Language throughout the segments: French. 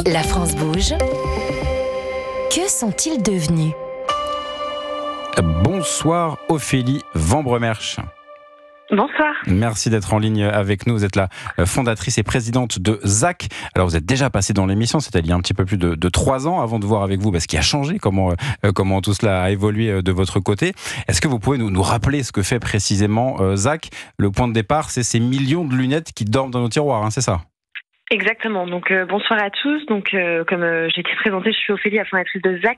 La France bouge. Que sont-ils devenus ? Bonsoir Ophélie Vambremerche. Bonsoir. Merci d'être en ligne avec nous. Vous êtes la fondatrice et présidente de ZAC. Alors vous êtes déjà passée dans l'émission, c'était il y a un petit peu plus de 3 ans, avant de voir avec vous ce qui a changé, comment tout cela a évolué de votre côté. Est-ce que vous pouvez nous rappeler ce que fait précisément ZAC ? Le point de départ, c'est ces millions de lunettes qui dorment dans nos tiroirs, c'est ça ? Exactement. Donc bonsoir à tous. Donc comme j'ai été présentée, je suis Ophélie, la fondatrice de ZAC.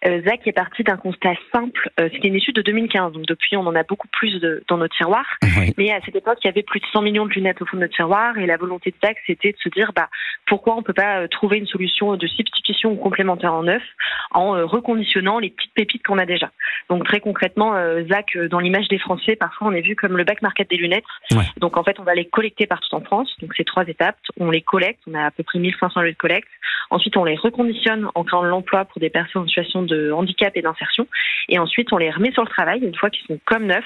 ZAC est parti d'un constat simple. C'était une étude de 2015. Donc depuis, on en a beaucoup plus dans nos tiroirs. Oui. Mais à cette époque, il y avait plus de 100 millions de lunettes au fond de notre tiroir. Et la volonté de ZAC, c'était de se dire pourquoi on peut pas trouver une solution de substitution ou complémentaire en neuf en reconditionnant les petites pépites qu'on a déjà. Donc très concrètement, ZAC, dans l'image des Français, parfois on est vu comme le back market des lunettes. Ouais. Donc en fait, on va les collecter partout en France. Donc c'est 3 étapes. On les collecte, on a à peu près 1500 lieux de collecte. Ensuite, on les reconditionne en créant de l'emploi pour des personnes en situation de handicap et d'insertion. Et ensuite, on les remet sur le travail, une fois qu'ils sont comme neufs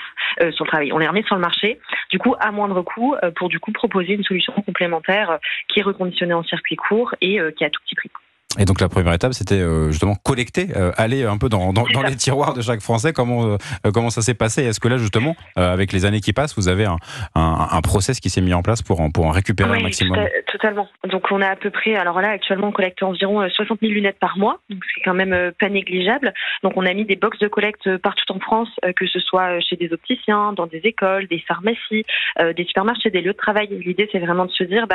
sur le travail. On les remet sur le marché, du coup, à moindre coût, pour du coup proposer une solution complémentaire qui est reconditionnée en circuit court et qui est à tout petit prix. Et donc la première étape, c'était justement collecter, aller un peu dans les tiroirs de chaque Français. Comment ça s'est passé ? Est-ce que là, justement, avec les années qui passent, vous avez un process qui s'est mis en place pour en récupérer un maximum ? Oui, totalement. Donc on a à peu près, alors là, actuellement, on collecte environ 60 000 lunettes par mois, donc c'est quand même pas négligeable. Donc on a mis des box de collecte partout en France, que ce soit chez des opticiens, dans des écoles, des pharmacies, des supermarchés, des lieux de travail. L'idée, c'est vraiment de se dire,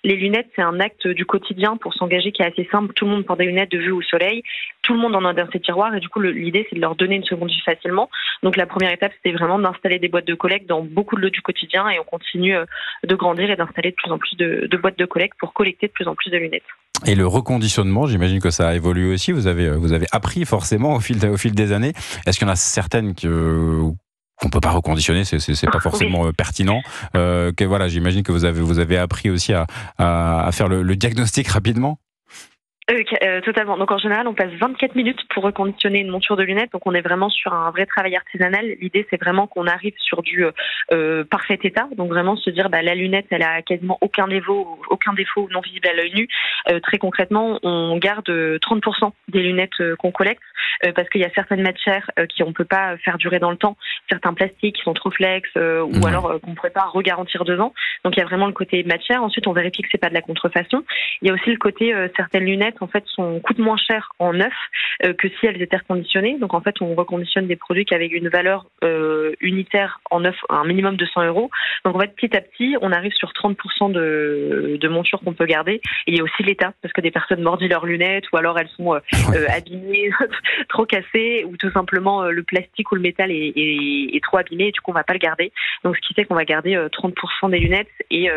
les lunettes, c'est un acte du quotidien pour s'engager qui est assez simple. Tout le monde porte des lunettes de vue au soleil, tout le monde en a dans ses tiroirs et du coup l'idée c'est de leur donner une seconde vie facilement. Donc la première étape c'était vraiment d'installer des boîtes de collecte dans beaucoup de lieux du quotidien et on continue de grandir et d'installer de plus en plus de boîtes de collecte pour collecter de plus en plus de lunettes. Et le reconditionnement, j'imagine que ça a évolué aussi, vous avez appris forcément au fil des années. Est-ce qu'il y en a certaines qu'on peut pas reconditionner, c'est pas forcément pertinent. J'imagine que vous avez appris aussi à faire le diagnostic rapidement. Totalement. Donc en général, on passe 24 minutes pour reconditionner une monture de lunettes. Donc on est vraiment sur un vrai travail artisanal. L'idée, c'est vraiment qu'on arrive sur du parfait état. Donc vraiment se dire, la lunette, elle a quasiment aucun défaut non visible à l'œil nu. Très concrètement, on garde 30% des lunettes qu'on collecte parce qu'il y a certaines matières qu'on peut pas faire durer dans le temps. Certains plastiques qui sont trop flex ou alors qu'on pourrait pas regarantir 2 ans. Donc il y a vraiment le côté matière. Ensuite, on vérifie que c'est pas de la contrefaçon. Il y a aussi le côté certaines lunettes en fait coûtent moins cher en neuf que si elles étaient reconditionnées. Donc en fait on reconditionne des produits qui avaient une valeur unitaire en neuf à un minimum de 100 €. Donc en fait petit à petit on arrive sur 30% de montures qu'on peut garder. Et il y a aussi l'état parce que des personnes mordillent leurs lunettes ou alors elles sont abîmées, trop cassées ou tout simplement le plastique ou le métal est trop abîmé et du coup on va pas le garder. Donc ce qui fait qu'on va garder 30% des lunettes et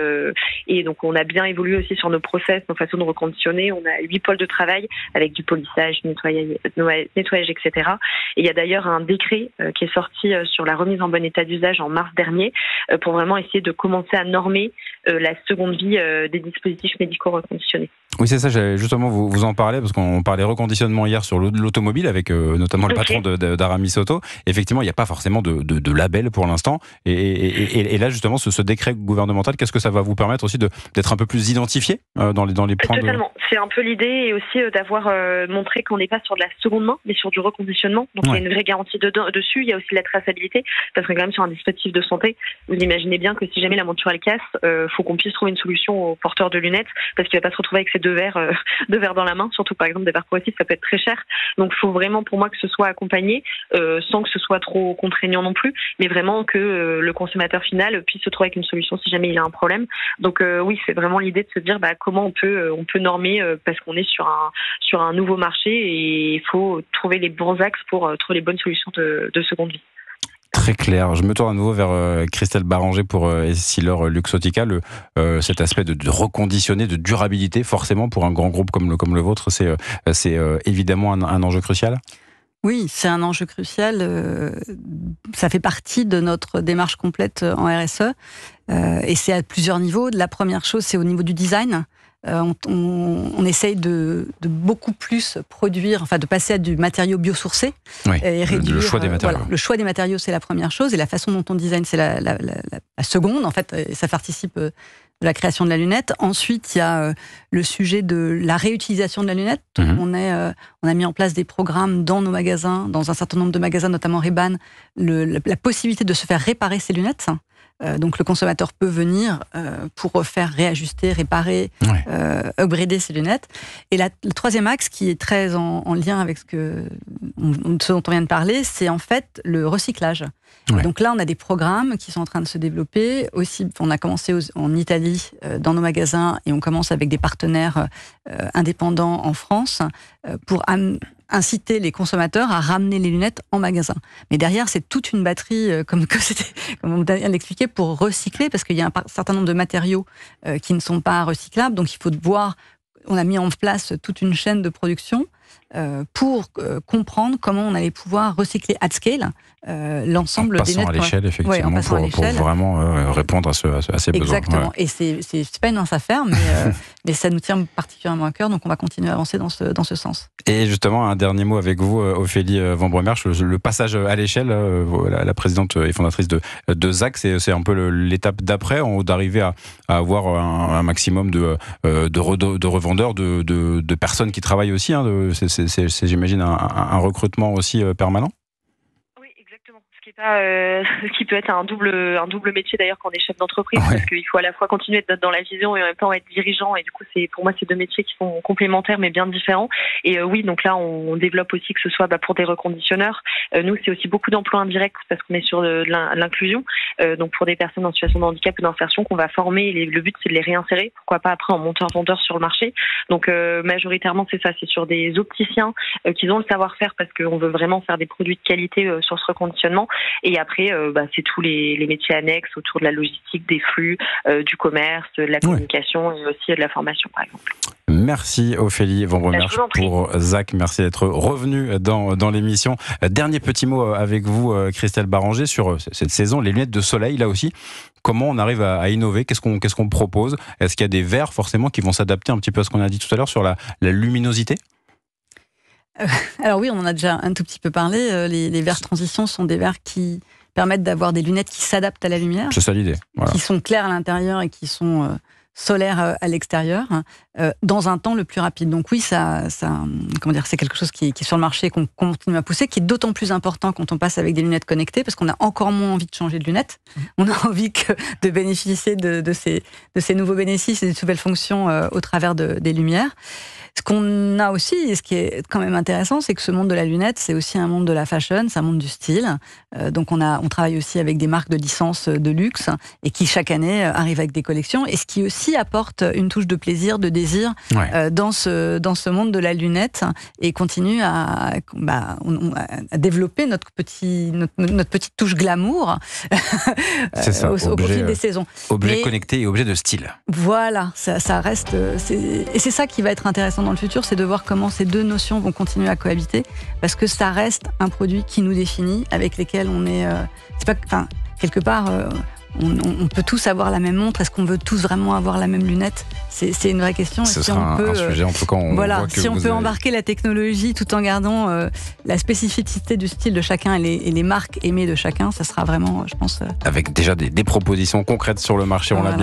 donc on a bien évolué aussi sur nos process, nos façons de reconditionner. On a 8 pôles de travail avec du polissage, nettoyage, etc. Et il y a d'ailleurs un décret qui est sorti sur la remise en bon état d'usage en mars dernier pour vraiment essayer de commencer à normer la seconde vie des dispositifs médicaux reconditionnés. Oui, c'est ça, j'allais justement vous en parler parce qu'on parlait reconditionnement hier sur l'automobile avec notamment le patron d'Aramis Auto. Effectivement, il n'y a pas forcément de label pour l'instant. Et là, justement, ce décret gouvernemental, qu'est-ce que ça va vous permettre aussi d'être un peu plus identifié dans les points Totalement. C'est un peu l'idée et aussi d'avoir montré qu'on n'est pas sur de la seconde main, mais sur du reconditionnement. Donc il y a une vraie garantie dessus. Il y a aussi de la traçabilité parce que quand même sur un dispositif de santé, vous imaginez bien que si jamais la monture elle casse, faut qu'on puisse trouver une solution au porteur de lunettes parce qu'il va pas se retrouver avec ses deux verres dans la main. Surtout par exemple des verres progressifs, ça peut être très cher. Donc il faut vraiment pour moi que ce soit accompagné sans que ce soit trop contraignant non plus, mais vraiment que le consommateur final puisse se trouver avec une solution si jamais il a un problème. Donc oui, c'est vraiment l'idée de se dire comment on peut normer parce qu'on est sur un nouveau marché et il faut trouver les bons axes pour trouver les bonnes solutions de seconde vie. Très clair. Je me tourne à nouveau vers Christelle Baranger pour Essilor Luxottica. Cet aspect de reconditionner, de durabilité, forcément pour un grand groupe comme le vôtre, c'est évidemment un enjeu crucial. Oui, c'est un enjeu crucial. Ça fait partie de notre démarche complète en RSE. Et c'est à plusieurs niveaux. La première chose, c'est au niveau du design. On essaye de beaucoup plus produire, enfin de passer à du matériau biosourcé. Oui, et réduire, le choix des matériaux. Le choix des matériaux, c'est la première chose. Et la façon dont on design, c'est la seconde. En fait, ça participe la création de la lunette. Ensuite, il y a le sujet de la réutilisation de la lunette. On a mis en place des programmes dans nos magasins, dans un certain nombre de magasins, notamment Ray-Ban, la possibilité de se faire réparer ses lunettes. Donc le consommateur peut venir pour refaire, réajuster, réparer, upgrader ses lunettes. Et le troisième axe, qui est très en lien avec ce dont on vient de parler, c'est en fait le recyclage. Donc là, on a des programmes qui sont en train de se développer. Aussi, on a commencé en Italie, dans nos magasins, et on commence avec des partenaires indépendants en France pour inciter les consommateurs à ramener les lunettes en magasin. Mais derrière, c'est toute une batterie, comme on vient de l'expliquer, pour recycler, parce qu'il y a un certain nombre de matériaux qui ne sont pas recyclables. Donc il faut voir, on a mis en place toute une chaîne de production pour comprendre comment on allait pouvoir recycler at scale l'ensemble des lunettes. En passant à l'échelle, effectivement, pour vraiment répondre à ces besoins. Exactement. Et c'est pas une mince affaire, mais ça nous tient particulièrement à cœur, donc on va continuer à avancer dans ce sens. Et justement, un dernier mot avec vous, Ophélie Van Bremerche, le passage à l'échelle, la présidente et fondatrice de ZAC, c'est un peu l'étape d'après, d'arriver à avoir un maximum de revendeurs, de personnes qui travaillent aussi. C'est j'imagine, un recrutement aussi permanent. Oui, exactement. Ce qui peut être un double métier d'ailleurs quand on est chef d'entreprise, parce qu'il faut à la fois continuer d'être dans la vision et en même temps être dirigeant, et du coup pour moi c'est deux métiers qui sont complémentaires mais bien différents. Et oui, donc là on développe aussi, que ce soit pour des reconditionneurs, nous c'est aussi beaucoup d'emplois indirects parce qu'on est sur de l'inclusion, donc pour des personnes en situation de handicap ou d'insertion qu'on va former, et le but c'est de les réinsérer, pourquoi pas après en monteur-vendeur sur le marché. Donc majoritairement c'est ça, c'est sur des opticiens qui ont le savoir-faire, parce qu'on veut vraiment faire des produits de qualité sur ce reconditionnement. Et après, c'est tous les métiers annexes autour de la logistique, des flux, du commerce, de la communication et aussi de la formation, par exemple. Merci Ophélie Van Bremerche pour ZAC. Merci d'être revenue dans l'émission. Dernier petit mot avec vous, Christelle Baranger, sur cette saison, les lunettes de soleil, là aussi. Comment on arrive à innover ? Qu'est-ce qu'on propose ? Est-ce qu'il y a des verres, forcément, qui vont s'adapter un petit peu à ce qu'on a dit tout à l'heure sur la luminosité ? Alors oui, on en a déjà un tout petit peu parlé. Les verres transition sont des verres qui permettent d'avoir des lunettes qui s'adaptent à la lumière. C'est ça l'idée. Voilà. Qui sont claires à l'intérieur et qui sont solaires à l'extérieur, dans un temps le plus rapide. Donc oui, c'est quelque chose qui est sur le marché et qu'on continue à pousser, qui est d'autant plus important quand on passe avec des lunettes connectées, parce qu'on a encore moins envie de changer de lunettes. On a envie de bénéficier de ces nouveaux bénéfices et des nouvelles fonctions au travers des lumières. Ce qu'on a aussi, et ce qui est quand même intéressant, c'est que ce monde de la lunette, c'est aussi un monde de la fashion, c'est un monde du style. Donc on travaille aussi avec des marques de licence de luxe et qui chaque année arrivent avec des collections, et ce qui aussi apporte une touche de plaisir, de désir dans ce monde de la lunette, et continue à développer notre petite touche glamour au profil des saisons. Objet connecté et objet de style. Voilà, ça reste... Et c'est ça qui va être intéressant dans le futur, c'est de voir comment ces deux notions vont continuer à cohabiter, parce que ça reste un produit qui nous définit, avec lesquels on est... quelque part... On peut tous avoir la même montre. Est-ce qu'on veut tous vraiment avoir la même lunette ? C'est une vraie question. Ce sera un sujet, en tout cas, si on peut embarquer la technologie tout en gardant la spécificité du style de chacun et les marques aimées de chacun, ça sera vraiment, je pense... Avec déjà des propositions concrètes sur le marché, on l'a bien